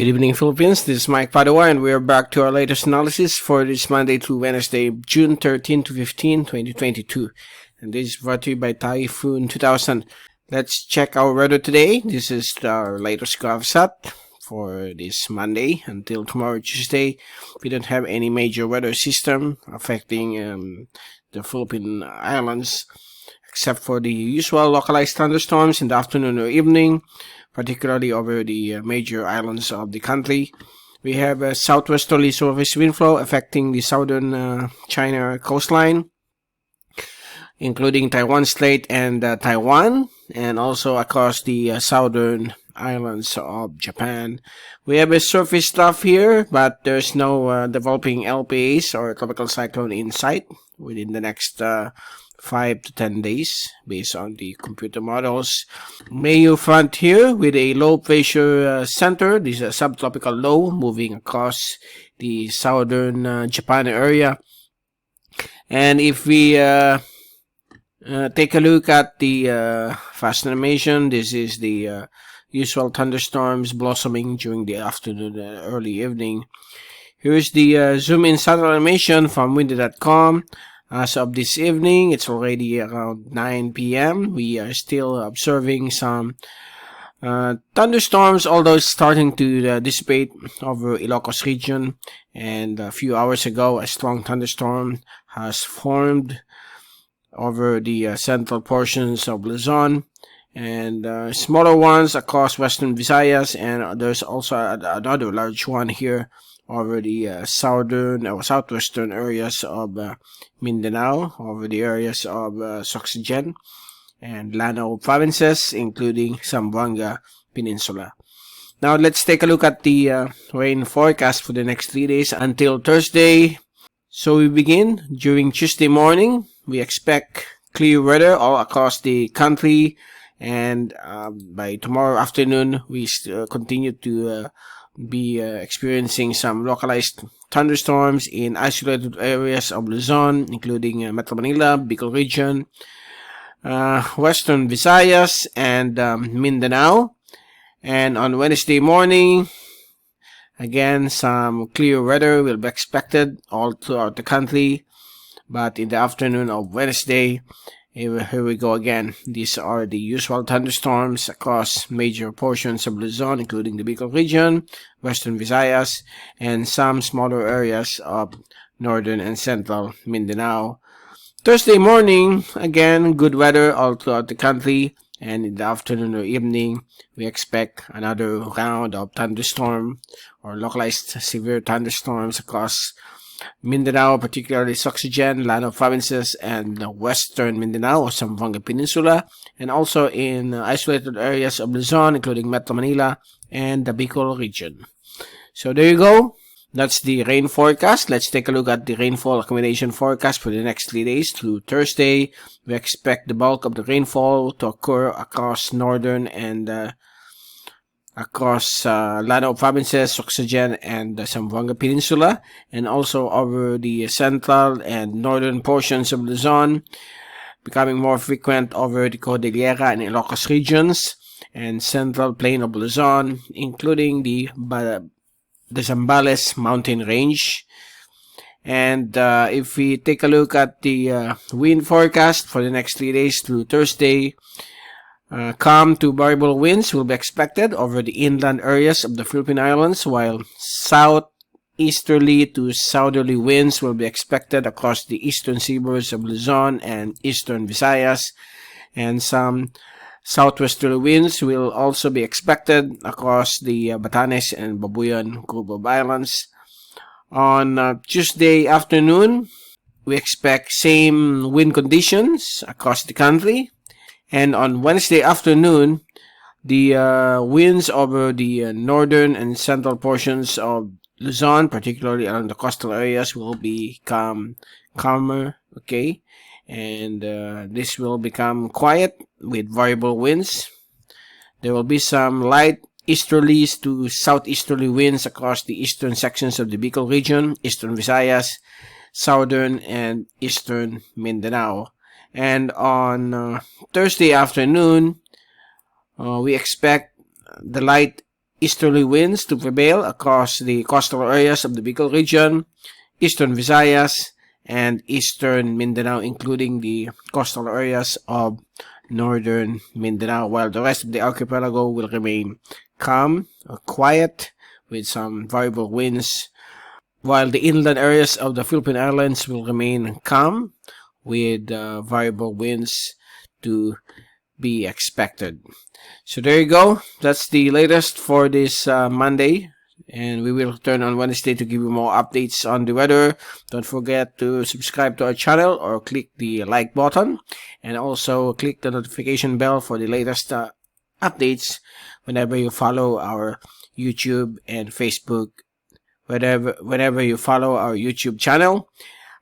Good evening, Philippines. This is Mike Padua, and we are back to our latest analysis for this Monday through Wednesday, June 13 to 15, 2022. And this is brought to you by Typhoon2000. Let's check our weather today. This is our latest graph set for this Monday until tomorrow, Tuesday. We don't have any major weather system affecting the Philippine Islands, except for the usual localized thunderstorms in the afternoon or evening, particularly over the major islands of the country. We have a southwesterly surface wind flow affecting the southern China coastline, including Taiwan Strait and Taiwan, and also across the southern islands of Japan. We have a surface trough here, but there's no developing LPAs or tropical cyclone in sight within the next 5 to 10 days based on the computer models. Mayu front here with a low pressure center. This is a subtropical low moving across the southern Japan area. And if we take a look at the fast animation, this is the usual thunderstorms blossoming during the afternoon and early evening. Here's the zoom in satellite animation from windy.com. As of this evening, it's already around 9 p.m. We are still observing some thunderstorms, although it's starting to dissipate over Ilocos region. And a few hours ago, a strong thunderstorm has formed over the central portions of Luzon, and smaller ones across western Visayas, and there's also another large one here over the southern or southwestern areas of Mindanao, over the areas of Soxgen and Lanao provinces, including Zamboanga Peninsula. Now let's take a look at the rain forecast for the next 3 days until Thursday. So we begin during Tuesday morning. We expect clear weather all across the country, and by tomorrow afternoon we continue to be experiencing some localized thunderstorms in isolated areas of Luzon, including Metro Manila, Bicol region, western Visayas, and Mindanao. And on Wednesday morning, again, some clear weather will be expected all throughout the country. But in the afternoon of Wednesday, here we go again. These are the usual thunderstorms across major portions of Luzon, including the Bicol region, western Visayas, and some smaller areas of northern and central Mindanao. Thursday morning, again, good weather all throughout the country. And in the afternoon or evening, we expect another round of thunderstorm or localized severe thunderstorms across Mindanao, particularly Soxgen, Lanao provinces, and western Mindanao or Zamboanga Peninsula, and also in isolated areas of Luzon, including Metro Manila and the Bicol region. So there you go. That's the rain forecast. Let's take a look at the rainfall accumulation forecast for the next 3 days through Thursday. We expect the bulk of the rainfall to occur across northern and across Lanao provinces, Soxgen, and the Zamboanga Peninsula, and also over the central and northern portions of Luzon, becoming more frequent over the Cordillera and Ilocos regions, and central plain of Luzon, including the Zambales mountain range. And if we take a look at the wind forecast for the next 3 days through Thursday, calm to variable winds will be expected over the inland areas of the Philippine Islands, while southeasterly to southerly winds will be expected across the eastern seaboards of Luzon and eastern Visayas, and some southwesterly winds will also be expected across the Batanes and Babuyan group of islands. On Tuesday afternoon, we expect same wind conditions across the country. And on Wednesday afternoon, the winds over the northern and central portions of Luzon, particularly along the coastal areas, will become calmer, okay? And this will become quiet with variable winds. There will be some light easterlies to southeasterly winds across the eastern sections of the Bicol region, eastern Visayas, southern and eastern Mindanao. And on Thursday afternoon, we expect the light easterly winds to prevail across the coastal areas of the Bicol region, eastern Visayas, and eastern Mindanao, including the coastal areas of northern Mindanao, while the rest of the archipelago will remain calm or quiet with some variable winds, while the inland areas of the Philippine Islands will remain calm with variable winds to be expected. So there you go. That's the latest for this Monday, and we will return on Wednesday to give you more updates on the weather. Don't forget to subscribe to our channel or click the like button, and also click the notification bell for the latest updates whenever you follow our YouTube and Facebook, whenever you follow our YouTube channel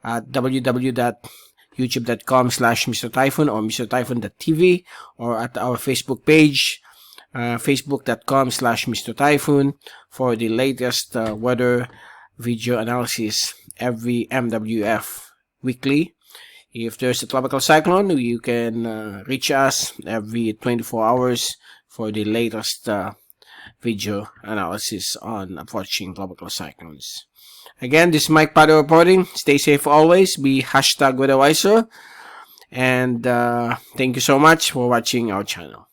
at www.youtube.com/Mr. Typhoon or MrTyphoon.tv, or at our Facebook page, facebook.com/Mr. Typhoon, for the latest weather video analysis every MWF weekly. If there's a tropical cyclone, you can reach us every 24 hours for the latest video analysis on approaching tropical cyclones. Again, this is Mike Padua reporting. Stay safe always. Be #weatherwiser. And thank you so much for watching our channel.